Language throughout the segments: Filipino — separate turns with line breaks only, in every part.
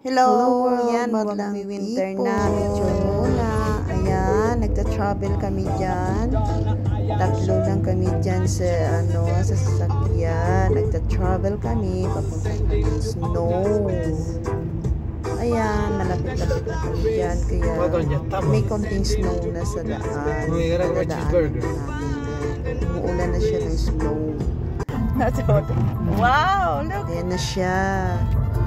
Hello yan, mag-winter na, picture muna. Ayan, nagta-travel kami dyan. Tatlo lang kami dyan sa, sa sasakyan. Nagta-travel kami, papunta kami snow. Ayan, malapit-lapit na kami dyan. Kaya may konting snow na sa daan. Nadadaanan namin. Umuulan na siya ng snow.
Wow, look.
Ayan na siya.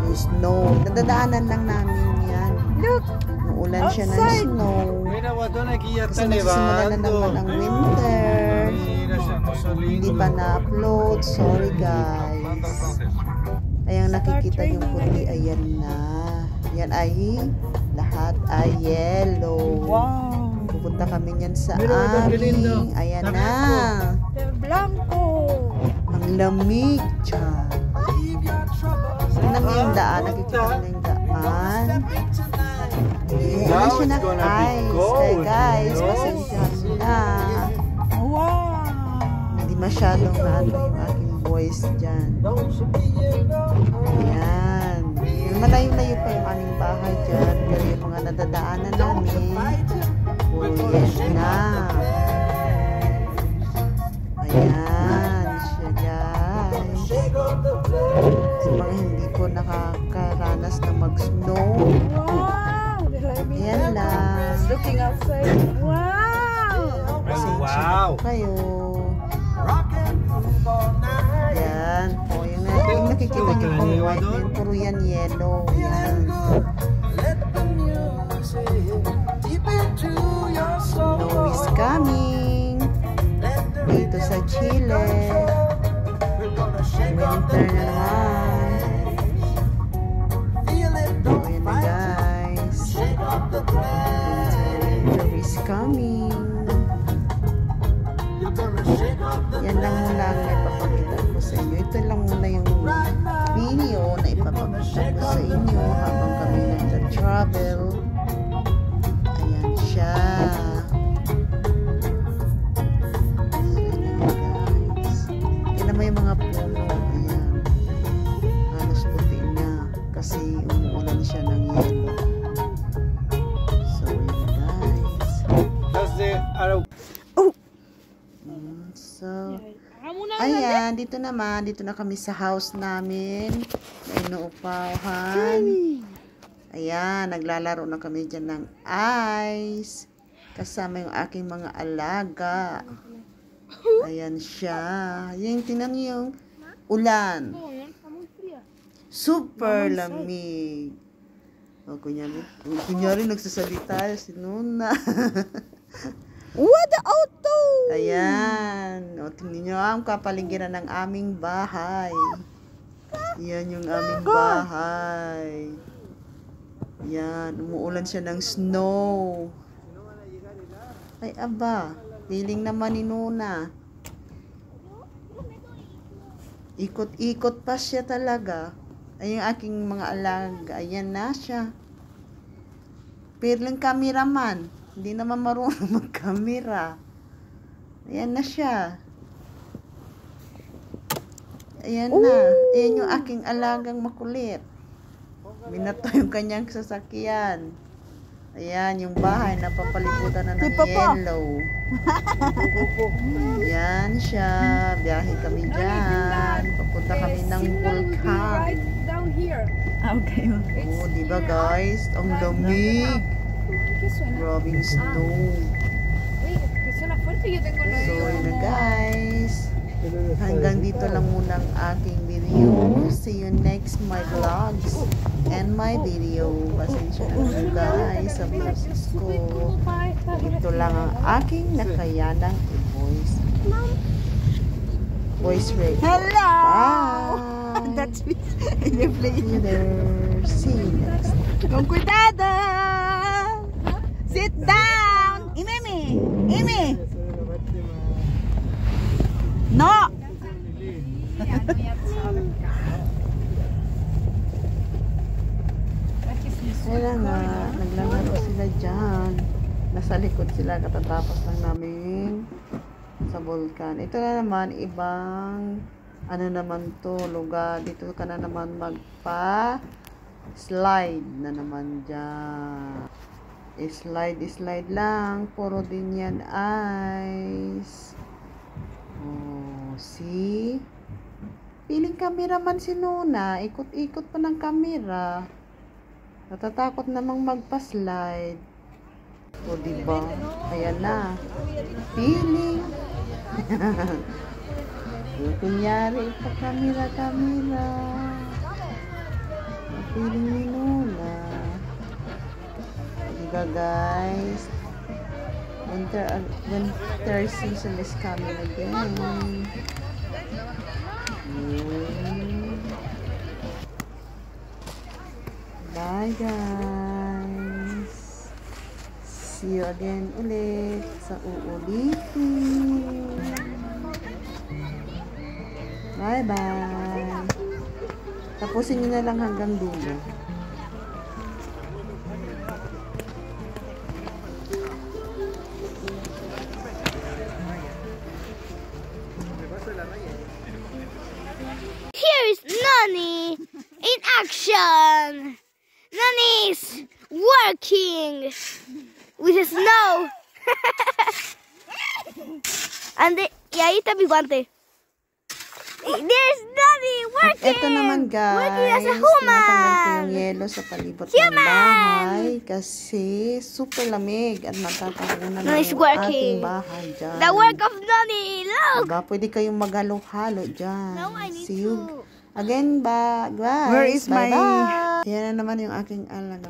May snow. Nadadaanan lang namin yan.
Look.
Umuulan siya ng snow. Kasi nagsisimula na naman ang winter. Hindi pa na-upload. Sorry guys. Ayan, nakikita yung puti. Ayan na. Yan ay lahat ay yellow.
Wow.
Pupunta kami yan sa aming. Ayan na.
Blanco.
Ang lamig dyan. Tignan mo yung daan. Nakikita mo na yung daan. Ayan siya ng ice. Kaya guys, pasensyahan mo na.
Wow.
Hindi masyadong naano yung aking voice dyan. Ayan. Malayo-layo pa yung aming bahay dyan. Pero yung mga nadadaanan namin, yes na. Ayan siya guys. Sa mga hindi po nakakaranas na mag-snow, ayan lang.
Looking outside. Wow.
Pasensya na po kayo. Ayan. O, yung nakikita niyo po white na yun, puro yan yellow. Ayan. Snow is coming. Dito sa Chile. Winter na naman. Ayan na guys. Winter is coming. Yan lang muna ang ipapakita ko sa inyo. Ito lang muna yung video na ipapakita ko sa inyo habang kami nagta-travel. Ayan siya. May mga puno, ayan, halos puti na kasi umuulan siya ng yelo. So yun guys. So ayan, dito na kami sa house namin na inuupahan. Ayan, naglalaro na kami dyan ng ice kasama yung aking mga alaga. Ayan siya. Yung tinan niyo yung ulan. Super lamig. O, kunyari nagsasalita si Nuna.
What the auto?
Ayan. O, tingnan niyo ang kapaligiran ng aming bahay. Yan yung aming bahay. Yan. Umuulan siya ng snow. Ay, aba. Piling naman ni Nuna. Ikot-ikot pa siya talaga. Ay, yung aking mga alaga. Ayan na siya. Piling cameraman. Hindi naman marunong mag-camera. Ayan na siya. Ayan na. Ayan yung aking alagang makulit. Binato yung kanyang sasakyan. Ayan, yung bahay, napapalibutan na ng yellow. Yan siya. Biyahe kami dyan. Papunta kami ng Vulcan.
Okay.
Oh, diba guys? Ang lamig. Grabing snow. So, yun na guys. Hanggang dito lang muna ang aking video. See you next my vlogs and my video. Pasensya na po guys sa boses ko. Ito lang ang aking nakayanang i-voice. Voice rate.
Hello!
Bye!
That's me. You play.
See you there. See you next.
Con cuidado! Sit down! Imemi! Imi! No!
Kaya nga, naglalaro sila dyan. Nasa likod sila, katatapos lang namin sa Vulcan. Ito na naman, ibang ano naman to, lugar. Dito ka na naman Slide na naman dyan. Slide lang. Puro din yan ice. Oh, see? Piling cameraman si Nona. Ikot-ikot pa ng camera. Natatakot namang magpa-slide. O, diba? Ayan na. Piling. Kunyari, ipa-camera. Piling ni Nona. Diba, guys? Winter season is coming again. Bye, guys. See you again ulit sa uulitin. Bye-bye. Tapusin nyo na lang hanggang dulo.
Here is Nani in action. Nani's working with the snow. And y ahí está mi guante. There's Nani working.
Ito naman, guys.
Working as a
Tinatanggal ko
human.
yung yelo sa palibot ng bahay kasi super lamig at matatakunan
Nani's
ng
working.
ating bahay dyan.
The work of Nani. Look.
Diba? Pwede kayong maghalo-halo dyan.
Now I need
See you
to.
again ba, guys?
Where is my-
Bye-bye. Yan na naman yung aking alaga.